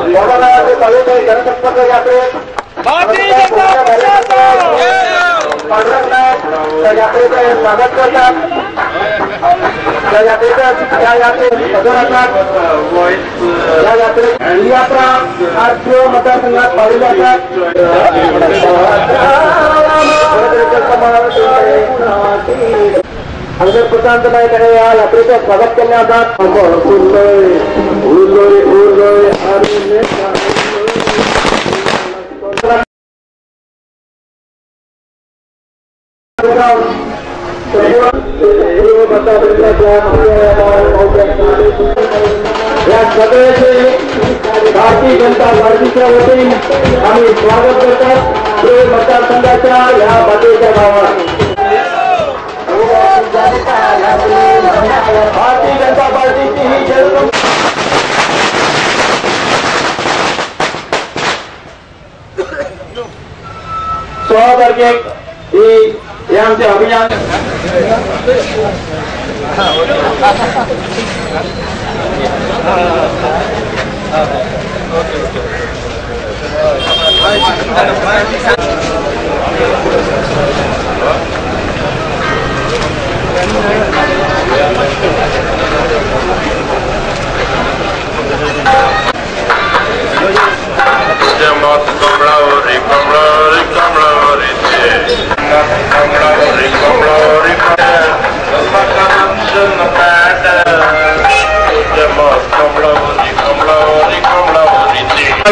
जनसंपर्क यात्रेत यात्रेचे स्वागत करतात. या यात्रेचं या यात्रेत सदर असतात. या यात्रेत ही यात्रा आज मतदारसंघात पाळली जातात. अंगद प्रशांत नाईक यांनी या यात्रेचं स्वागत केले जातात. या सगळ्याचे भारतीय जनता पार्टीच्या वतीने आम्ही स्वागत करतात. मतदारसंघाच्या या बाजूच्या गावात भारतीय जनता पार्टीची ही जन 16 तारखेक हे आमचे अभियान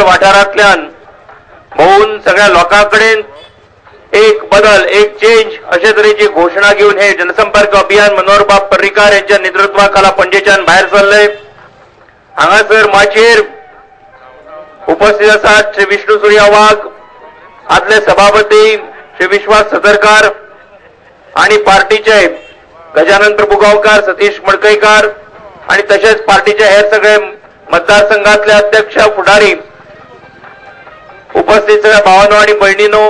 वाठारांतल्यान भोवून सगळ्या लोकांकडे एक बदल एक चेंज अशे तरेची घोषणा घेऊन हे जनसंपर्क अभियान मनोहर बाब पर्रीकार यांच्या नेतृत्वाखाला पणजेच्यान भायर सरले. हांगासर माचयेर उपस्थित आसात श्री विष्णू सूर्या वाघ, आदले सभापती श्री विश्वास सतरकार आणि पार्टीचे गजानन प्रभू गांवकार, सतीश मडकईकार आणि तसेच पार्टीचे हेर सगळे मतदारसंघातले अध्यक्ष फुडारी उपस्थित सगळ्या भावांनो आणि भयणींनो,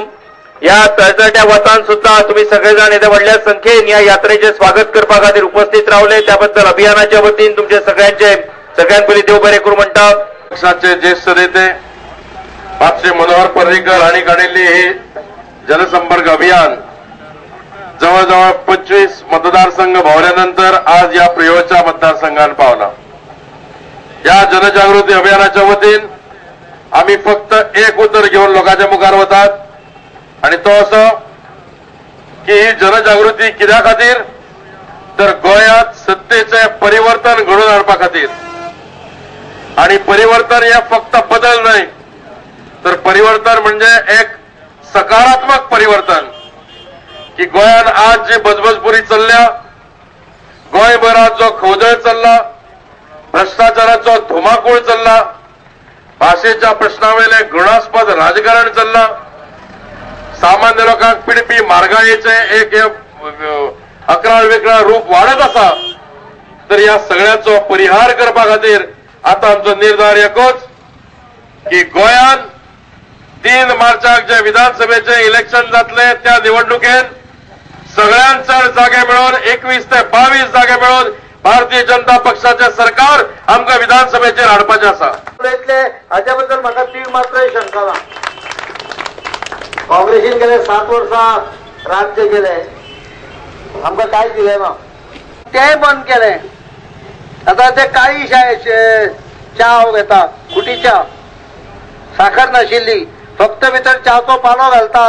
या तळतळट्या वतान सुद्धा तुम्ही सगळेजण येथे व्हडल्या संख्येन या यात्रेचे स्वागत करपा खातीर उपस्थित रावले. त्याबद्दल अभियानाच्या वतीन तुमचे सगळ्यांचे सगळ्यात पयलीं देव बरें करूं म्हणटा. पक्षाचे ज्येष्ठ नेते श्री मनोहर पर्रीकर हांणी काडिल्ली ही जनसंपर्क अभियान जवळजवळ 25 मतदारसंघ भोंवल्यानंतर आज या प्रियोच्या मतदारसंघात पावला. या जनजागृती अभियानाच्या वतीन आम्ही फक्त एक उतर घेऊन लोकांच्या मुखार वतात आणि तो असो की ही जनजागृती कित्या खातीर तर गोंयांत सत्तेचे परिवर्तन घडोवन हाडपा खातीर. आणि परिवर्तन हे फक्त बदल नाही तर परिवर्तन म्हणजे एक सकारात्मक परिवर्तन की गोंयान आज जी बजबजपुरी चल्ल्या, गोंयभरात जो खवजळ चल्ला, भ्रष्टाचाराचो धुमाकूळ चल्ला, भाषेच्या प्रश्नावेले घृणास्पद राजकारण चल्ला, सामान्य लोकांक पिडपी म्हारगायेचे एक अकराळ वेगळा रूप वाढत आसा. तर या सगळ्याचो परिहार करपा खातीर आता आमचो निर्धार एकूच की गोंयान 3 मार्चाक जे विधानसभेचे इलेक्शन जातले त्या निवडणुकेन सगळ्यांत चड जागे मेळोवन 21 ते 22 जागे मेळोवन भारतीय जनता पक्षाचे सरकार आमकां विधानसभेचेर हाडपाचें आसा. हाच्या बद्दल म्हाका तीळ मात्र शंका ना. काँग्रेसीन गेले 7 वर्सां राज्य केले, आमकां कांय दिलें ना, तेंय बंद केले. आता ते काळी च्या घेता, खुटी च्या, साखर नाशिल्ली, फक्त भितर च्याचो पालो घालता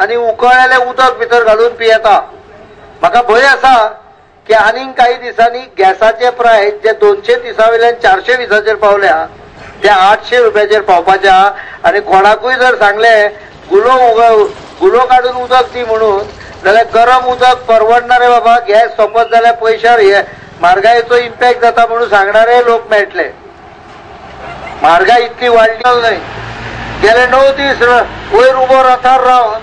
आणि उकळलेले उदक भितर घालून पियेता. म्हाका भंय आसा की आनीक काही दिसांनी गॅसाचे प्रायस जे 230 वयल्यान 420 पावल्या त्या 800 रुपयाचेर पावपाच्या. आणि कोणाकूय जर सांगले गुलो काढून उदक दी म्हणून जाल्यार गरम उदक परवडणारे बाबा, गॅस सोंपत जाल्यार पयशार हे म्हारगायेचो इम्पॅक्ट जाता म्हणून सांगणारे लोक मेळटले. म्हारगाय इतली वाडली नाही. गेले 9 दीस वयर उबो रथार रावन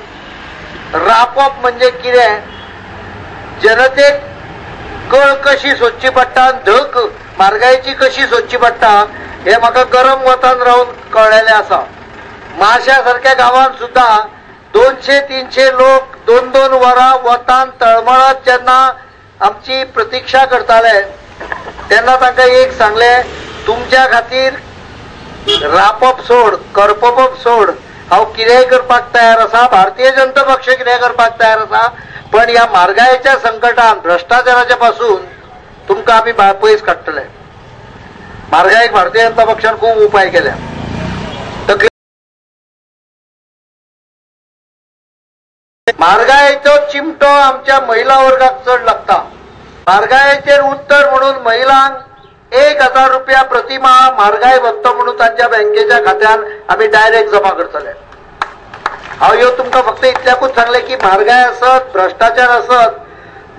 रापप म्हणजे कितें, जनतेक कळ कशी सोदची पडटा, धक म्हारगायेची कशी सोदची पडटा हे म्हाका गरम वतान रावन कळलेले आसा. माश्या सारख्या गांवांत सुद्धा 200-300 लोक 2-2 वरां वतान तळमळत जेन्ना आमची प्रतीक्षा करताले तेन्ना तांकां एक सांगले, तुमच्या खातीर रापप सोड करपप सोड हांव कितेंय करपाक तयार आसा, भारतीय जनता पक्ष कितेंय करपाक तयार आसा, पण ह्या म्हारगायेच्या संकटान भ्रष्टाचाराच्या पासून तुमकां आमी पयस काडटले. म्हारगायेक भारतीय जनता पक्षान खूब उपाय केल्या. म्हारगायेचो चिमटो आमच्या महिला वर्गाक चड लागता. म्हारगायेचेर उत्तर म्हणून महिलांक 1000 रुपया प्रतिमाह म्हारगाय भत्तो म्हणून तांच्या बँकेच्या खात्यान आमी डायरेक्ट जमा करतले. हांव ह्यो तुमकां फक्त इतल्याकूच सांगले की म्हारगाय आसत, भ्रष्टाचार आसत,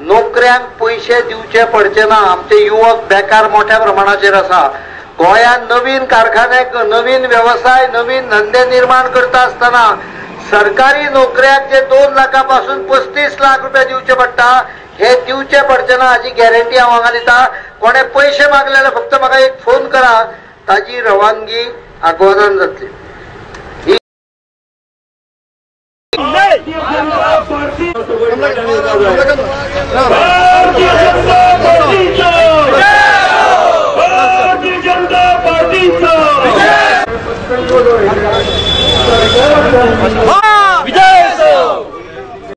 नोकऱ्यांक पयशे दिवचे पडचे ना. आमचे युवक बेकार मोठ्या प्रमाणाचेर आसा. गोंयांत नवीन कारखाने, नवीन व्यवसाय, नवीन धंदे निर्माण करता आसतना सरकारी नोकऱ्याक जे 2 लाखापासून 35 लाख रुपया दिवचे पडटा, हे दिवचे पडचे ना हाची गॅरंटी हांव हांगा दिता. कोणे पयशे मागले जाल्यार फक्त म्हाका एक फोन करा, ताजी रवानगी आगोदान जातली. जनता पार्टीचा